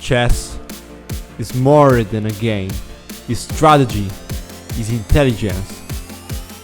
Chess is more than a game. It's strategy, it's intelligence,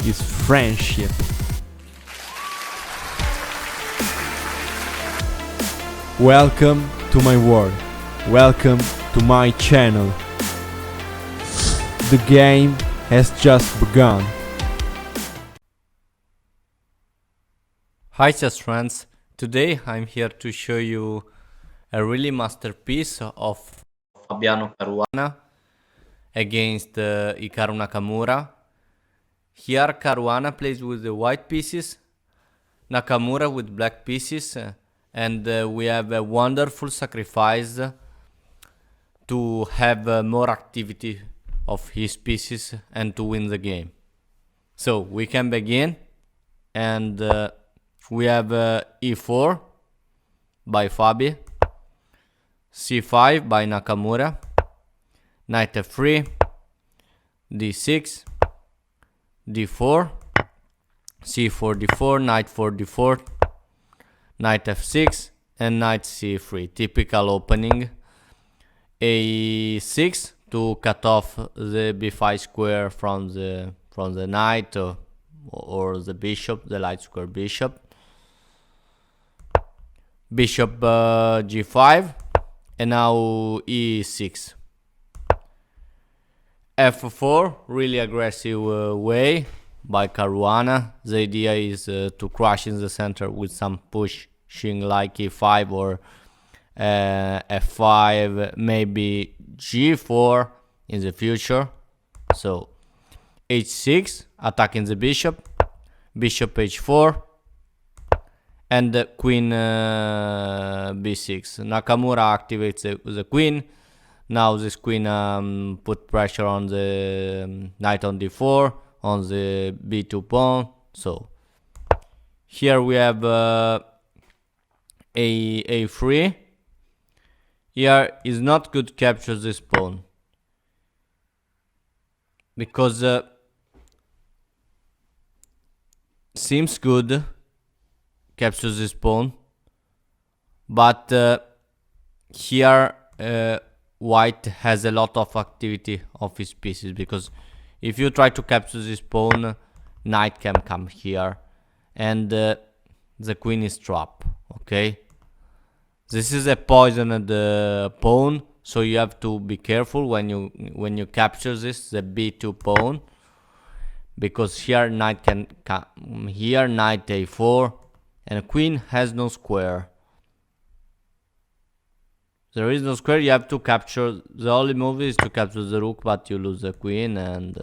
it's friendship. Welcome to my world. Welcome to my channel. The game has just begun. Hi chess friends, today I'm here to show you a really masterpiece of Fabiano Caruana against Hikaru Nakamura. Here Caruana plays with the white pieces, Nakamura with black pieces, and we have a wonderful sacrifice to have more activity of his pieces and to win the game. So we can begin, and we have e4 by Fabi, c5 by Nakamura, knight f3, d6, d4, c4 d4, knight 4 d4, knight f6, and knight c3. Typical opening. a6 to cut off the b5 square from the knight or the bishop, the light square bishop. Bishop g5, and now e6. f4, really aggressive way by Caruana. The idea is to crush in the center with some pushing like e5 or f5, maybe g4 in the future. So h6, attacking the bishop, bishop h4, and queen b6. Nakamura activates the queen. Now this queen put pressure on the knight on d4, on the b2 pawn. So here we have a3. Here is not good to capture this pawn because seems good capture this pawn, but here white has a lot of activity of his pieces, because if you try to capture this pawn, knight can come here and the queen is trapped. Okay, this is a poisoned pawn, so you have to be careful when you capture this, the b2 pawn, because here knight can come here, knight a4, and queen has no square. There is no square, you have to capture. The only move is to capture the rook, but you lose the queen and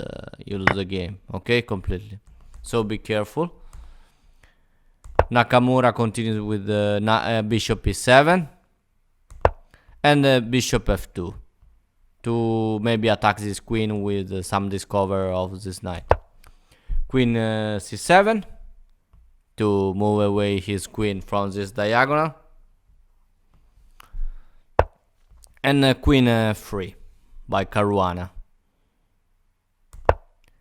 you lose the game. Okay, completely. So be careful. Nakamura continues with the bishop e7 and bishop f2 to maybe attack this queen with some discover of this knight. Queen c7 to move away his queen from this diagonal, and queen f3 by Caruana.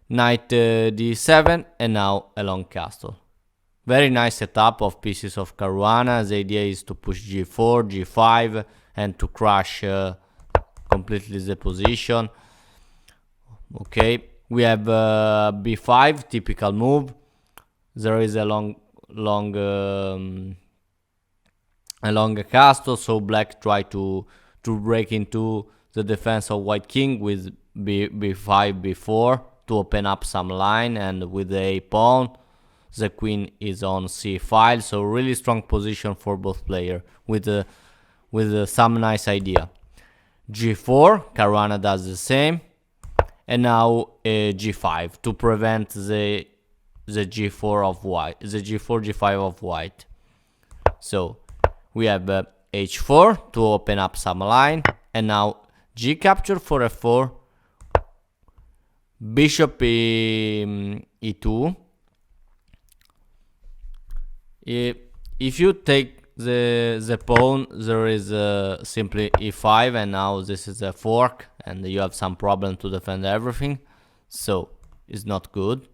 Knight d7, and now a long castle. Very nice setup of pieces of Caruana. The idea is to push g4, g5, and to crush completely the position. Okay, we have b5, typical move. There is a long castle, so black try to break into the defense of white king with b5, b4 to open up some line, and with the a pawn the queen is on c5, so really strong position for both players with some nice idea. g4, Caruana does the same, and now g5 to prevent the g4 of white, the g4 g5 of white. So we have h4 to open up some line, and now g capture for f4, bishop e2. If you take the pawn, there is simply e5, and now this is a fork, and you have some problem to defend everything, so it's not good.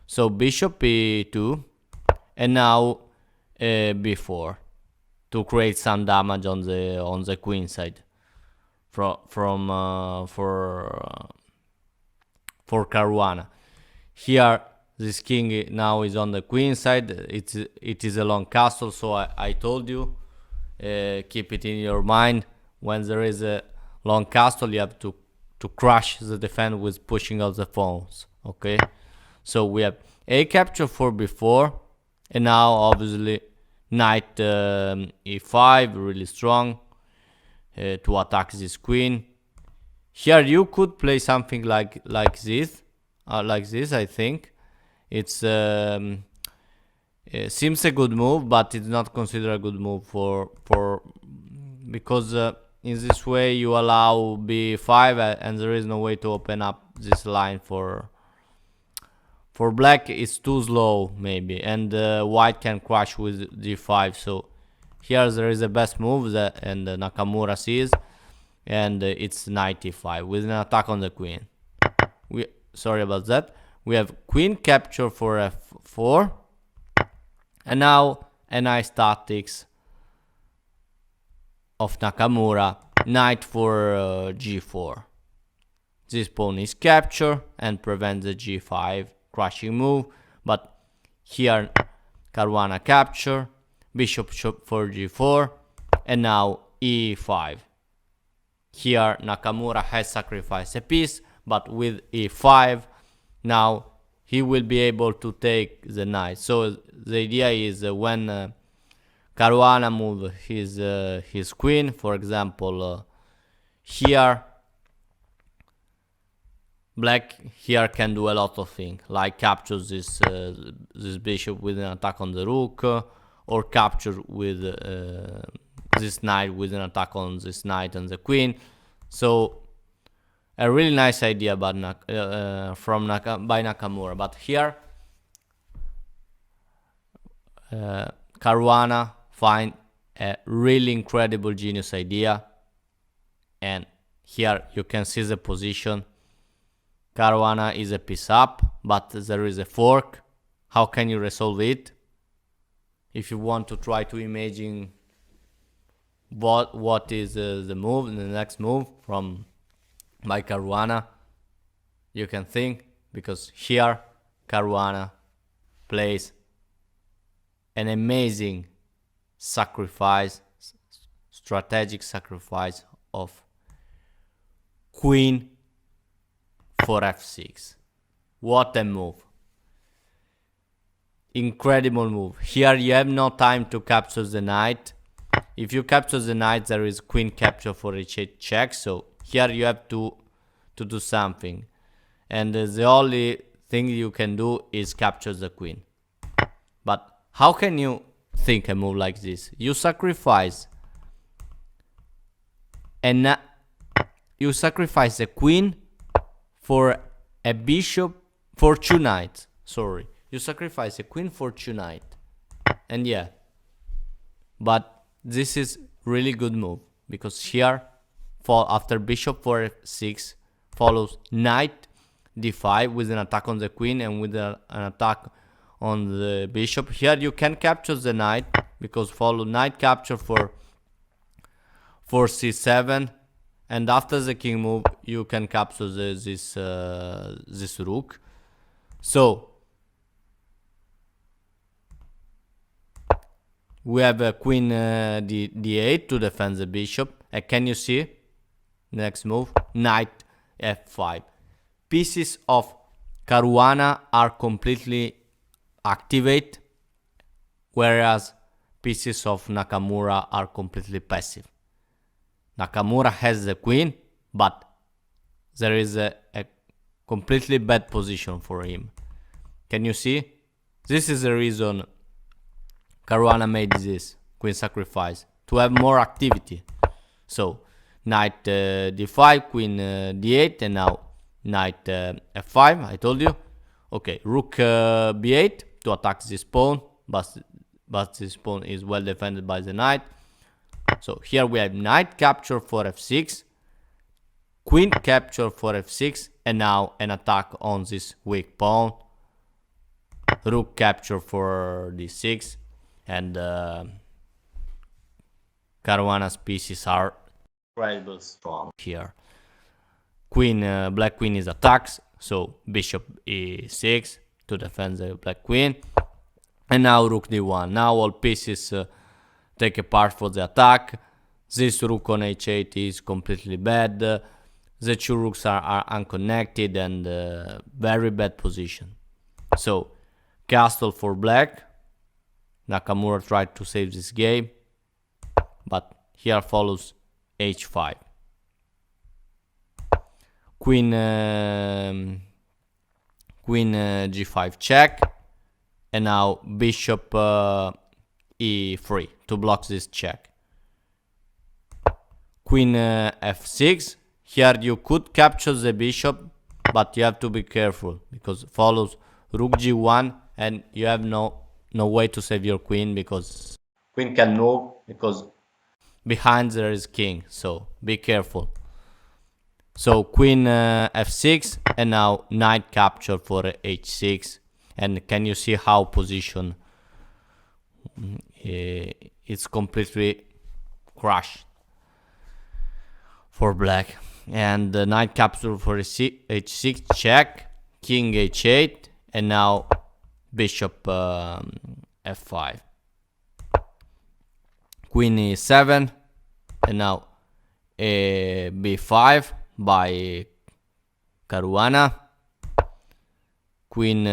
So bishop e2, and now b4 to create some damage on the queen side. for Caruana. Here this king now is on the queen side. It is a long castle, so I told you, keep it in your mind. When there is a long castle, you have to crush the defense with pushing out the pawns. Okay, so we have a capture for b4, and now obviously knight e5, really strong to attack this queen. Here you could play something like this, I think. It seems a good move, but it's not considered a good move because in this way you allow b5, and there is no way to open up this line for black. It's too slow maybe, and white can crash with g5. So here there is the best move and Nakamura sees, and it's knight e5 with an attack on the queen. Sorry about that. We have queen capture for f4, and now a nice tactics of Nakamura, knight for g4. This pawn is captured and prevents the g5 crushing move, but here Caruana capture, bishop for g4, and now e5. Here Nakamura has sacrificed a piece, but with e5 now he will be able to take the knight. So the idea is when Caruana move his queen, for example, here black here can do a lot of things, like capture this bishop with an attack on the rook, or capture with this knight with an attack on this knight and the queen. So a really nice idea by Nakamura. But here Caruana find a really incredible genius idea, and here you can see the position. Caruana is a piece up, but there is a fork. How can you resolve it? If you want to try to imagine what is the move, the next move by Caruana, you can think, because here Caruana plays an amazing sacrifice, strategic sacrifice of queen for f6. What a move! Incredible move. Here you have no time to capture the knight. If you capture the knight, there is queen capture for h8 check. So here you have to do something, and the only thing you can do is capture the queen. But how can you think a move like this? You sacrifice a queen for a bishop for two knights. Sorry, you sacrifice a queen for two knights, and yeah. But this is really good move, because here after bishop for f6 follows knight d5 with an attack on the queen and with an attack on the bishop. Here you can capture the knight, because follow knight capture for c7, and after the king move you can capture this rook. So we have a queen d8 to defend the bishop, and can you see next move? Knight f5. Pieces of Caruana are completely activate, whereas pieces of Nakamura are completely passive. Nakamura has the queen, but there is a completely bad position for him. Can you see? This is the reason Caruana made this queen sacrifice, to have more activity. So knight d5, queen d8, and now knight f5. I told you. Okay, rook b8 to attack this pawn, but this pawn is well defended by the knight. So here we have knight capture for f6, queen capture for f6, and now an attack on this weak pawn. Rook capture for d6, and Caruana's pieces are incredible strong here. Black queen is attacks, so bishop e6 to defend the black queen, and now rook d1. Now all pieces take a part for the attack. This rook on h8 is completely bad. The two rooks are unconnected and very bad position. So castle for black. Nakamura tried to save this game, but here follows h5. Queen g5 check, and now bishop e3 to block this check. Queen f6. Here you could capture the bishop, but you have to be careful because follows rook g1, and you have no way to save your queen because queen can move because behind there is king, so be careful. So queen f6, and now knight capture for h6, and can you see how position it's completely crushed for black. And the knight capture for h6 check, king h8, and now bishop f5. Queen e7, and now b5 by Caruana. Queen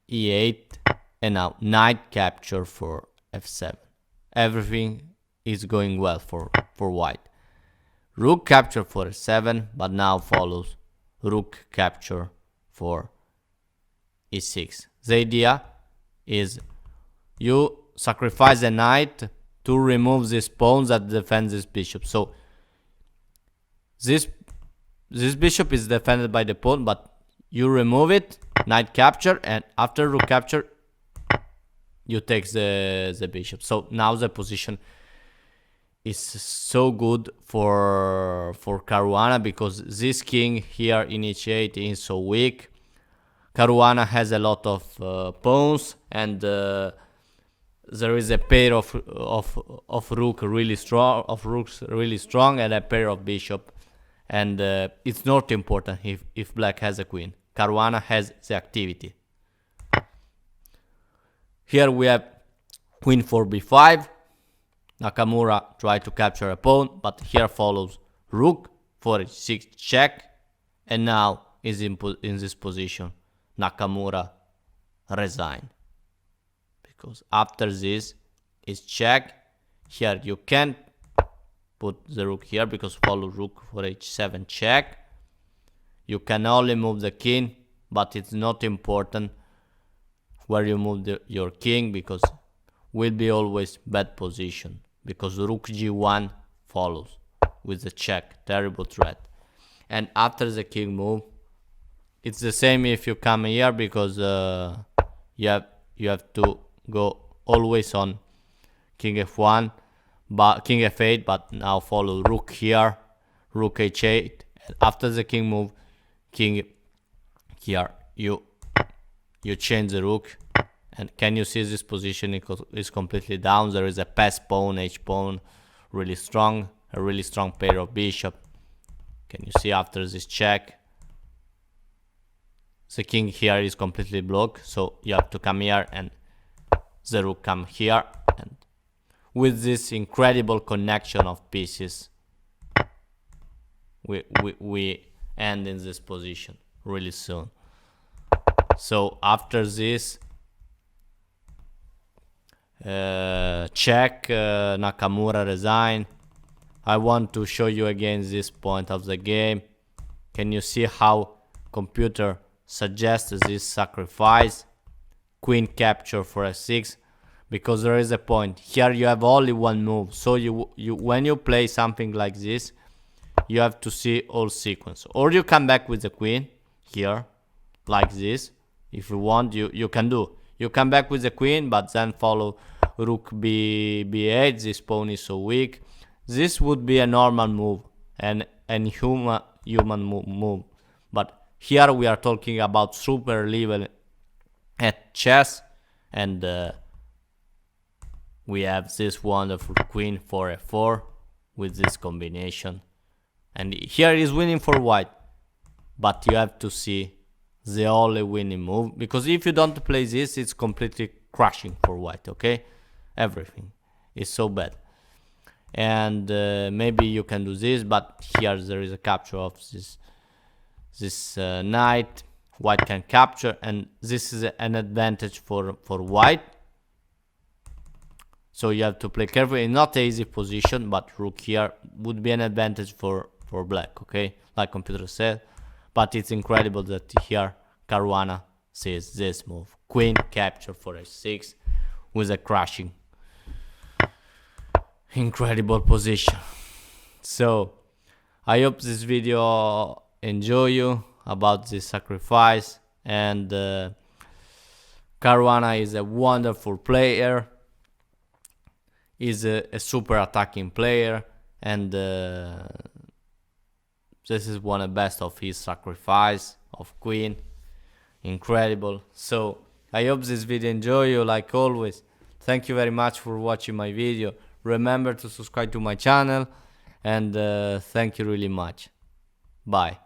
e8, and now knight capture for f7. Everything is going well for white. Rook capture for f7, but now follows rook capture for e6. The idea is you sacrifice a knight to remove this pawn that defends this bishop. So this bishop is defended by the pawn, but you remove it, knight capture, and after rook capture you take the bishop. So now the position is so good for Caruana because this king here in h8 is so weak. Caruana has a lot of pawns, and there is a pair of rooks really strong, and a pair of bishop, and it's not important if black has a queen. Caruana has the activity. Here we have queen for b5. Nakamura tried to capture a pawn, but here follows rook for h6 check, and now is in this position. Nakamura resign because after this is check. Here you can't put the rook here because follow rook for h7 check. You can only move the king, but it's not important where you move your king because will be always bad position because rook g1 follows with the check, terrible threat. And after the king move, it's the same if you come here because you have to go always on king f1, but king f8, but now follow rook here, rook h8. And after the king move, king here, you change the rook. And can you see this position is completely down? There is a pass pawn, h pawn, really strong, a really strong pair of bishop. Can you see after this check? The king here is completely blocked, so you have to come here and the rook come here. And with this incredible connection of pieces, we end in this position really soon. So after this check, Nakamura resign. I want to show you again this point of the game. Can you see how computer suggests this sacrifice? Queen capture for f6, because there is a point here. You have only one move, so you when you play something like this, you have to see all sequence. Or you come back with the queen here like this. If you want, you can do. You come back with the queen, but then follow rook b8. This pawn is so weak. This would be a normal move and human move. But here we are talking about super level at chess, and we have this wonderful queen for f4 with this combination. And here is winning for white, but you have to see the only winning move, because if you don't play this, it's completely crashing for white, okay? Everything is so bad. And maybe you can do this, but here there is a capture of this knight. White can capture, and this is an advantage for white. So you have to play carefully. Not an easy position, but rook here would be an advantage for black, okay? Like computer said. But it's incredible that here Caruana sees this move. Queen capture for h6 with a crashing. Incredible position. So I hope this video enjoy you about this sacrifice. And Caruana is a wonderful player. Is a super attacking player, and this is one of the best of his sacrifice of queen. Incredible. So I hope this video enjoy you like always. Thank you very much for watching my video. Remember to subscribe to my channel, and thank you really much. Bye.